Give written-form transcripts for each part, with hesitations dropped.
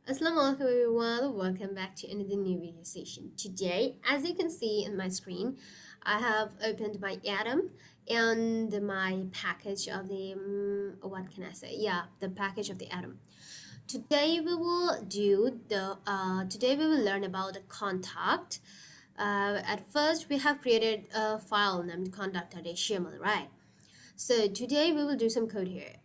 Assalamu Alaikum everyone, welcome back to another new video session. Today, as you can see in my screen, I have opened my Atom and my package of the, what can I say? Yeah, the package of the Atom. Today we will learn about the contact. At first, we have created a file named contact.html, right? So today we will do some code here.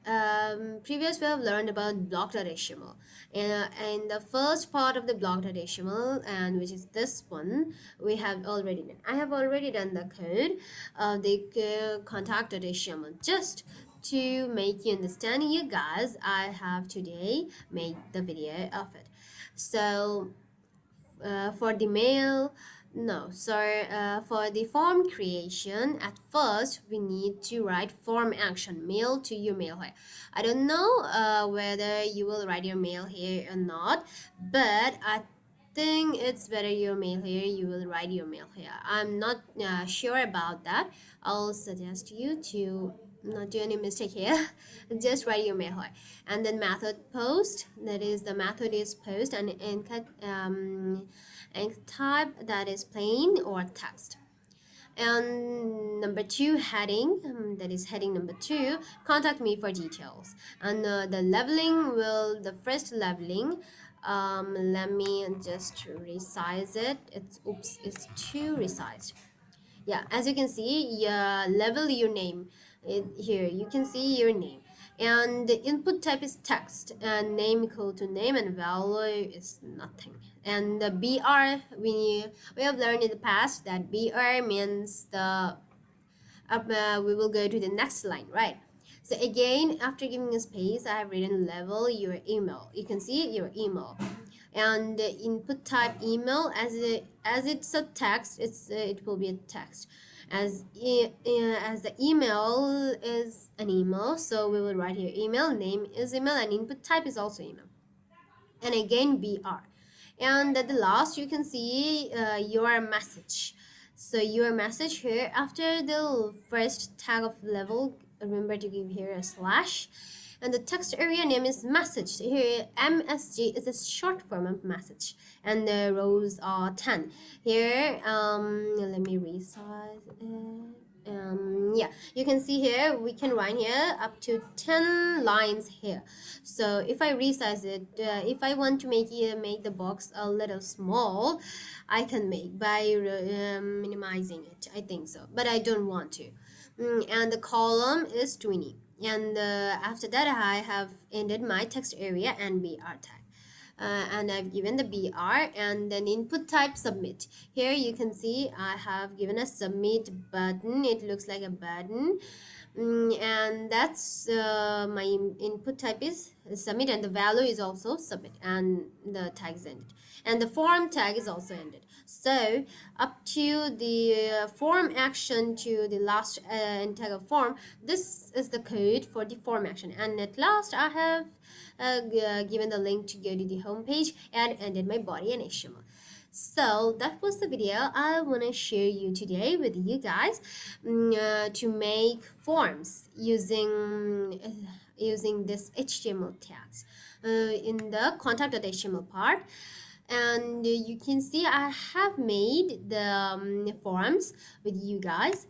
Previous we have learned about block.html, and the first part of the block.html, and which is this one, we have already done. I have already done the code of the contact.html. Just to make you understand, you guys, I have today made the video of it. So for the mail, no sorry for the form creation, at first we need to write form action mail to your mail here. I don't know whether you will write your mail here or not, but I think it's better your mail here, you will write your mail here. I'm not sure about that. I'll suggest you to not do any mistake here. Just write your mail here. And then method post, that is the method is post, and and type, that is plain or text. And number two, heading, that is heading number two, contact me for details. And the leveling will, the first leveling, let me just resize it. It's too resized. Yeah, as you can see, yeah, level your name. Here you can see your name, and the input type is text, and name equal to name, and value is nothing. And the br, we have learned in the past that br means the we will go to the next line, right? So again, after giving a space, I have written level your email. You can see your email, and the input type email, as it's a text, it will be a text. As the email is an email, so we will write here email, name is email, and input type is also email. And again br, and at the last you can see your message. So your message here, after the first tag of level, remember to give here a slash, and the text area name is message. Here msg is a short form of message, and the rows are 10 here. Let me resize it. Yeah, you can see here we can write here up to 10 lines here. So if I resize it, if I want to make the box a little small, I can make by minimizing it, I think so, but I don't want to. And the column is 20, and after that I have ended my text area and br tag. And I've given the BR, and then input type submit. Here you can see I have given a submit button. It looks like a button. And that's my input type is submit, and the value is also submit, and the tag is ended, and the form tag is also ended. So up to the form action to the last tag of form, this is the code for the form action. And at last I have given the link to go to the home page and ended my body and HTML. So that was the video I want to share you today with you guys, to make forms using this HTML tags in the contact.html part. And you can see I have made the forms with you guys.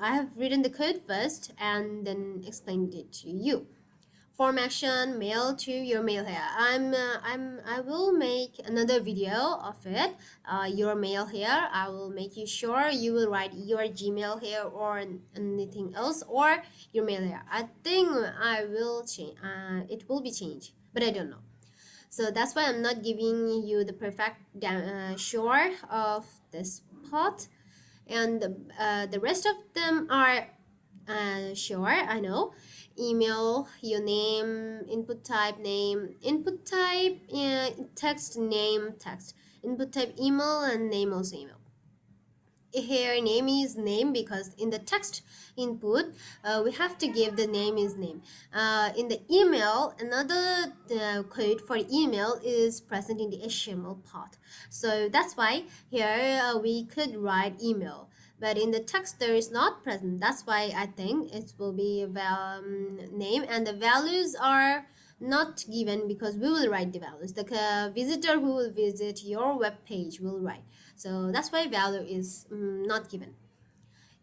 I have written the code first and then explained it to you. Form action, mail to your mail here. I will make another video of it. Your mail here, I will make you sure you will write your Gmail here or anything else, or your mail here. I think I will change, it will be changed, but I don't know. So that's why I'm not giving you the perfect sure of this part, and the rest of them are sure, I know. Email, your name, input type, name, input type, text, name, text, input type, email, and name also email. Here name is name, because in the text input we have to give the name is name. In the email, another code for email is present in the HTML part, so that's why here we could write email, but in the text there is not present. That's why I think it will be name, and the values are not given because we will write the values. The visitor who will visit your web page will write. So that's why value is not given.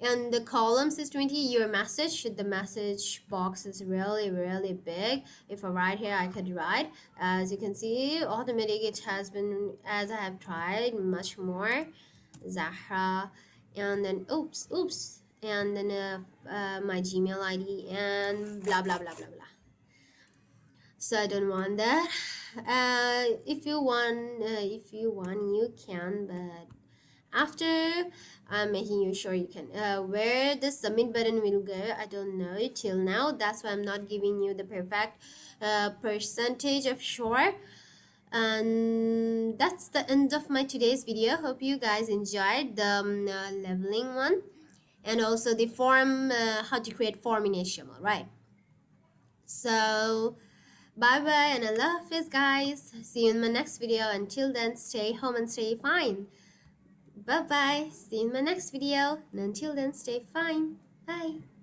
And the columns is 20. Your message, the message box is really big. If I write here, I could write, as you can see, automatic. It has been, as I have tried, much more Zahra, and then oops, and then my Gmail ID, and blah blah blah blah blah. So I don't want that. If you want, you can, but after I'm making you sure you can. Where the submit button will go, I don't know it till now. That's why I'm not giving you the perfect percentage of sure. And that's the end of my today's video. Hope you guys enjoyed the leveling one, and also the form, how to create form in HTML, right? So bye bye and Allah Hafiz, guys. See you in my next video. Until then, stay home and stay fine. Bye bye. See you in my next video. And until then, stay fine. Bye.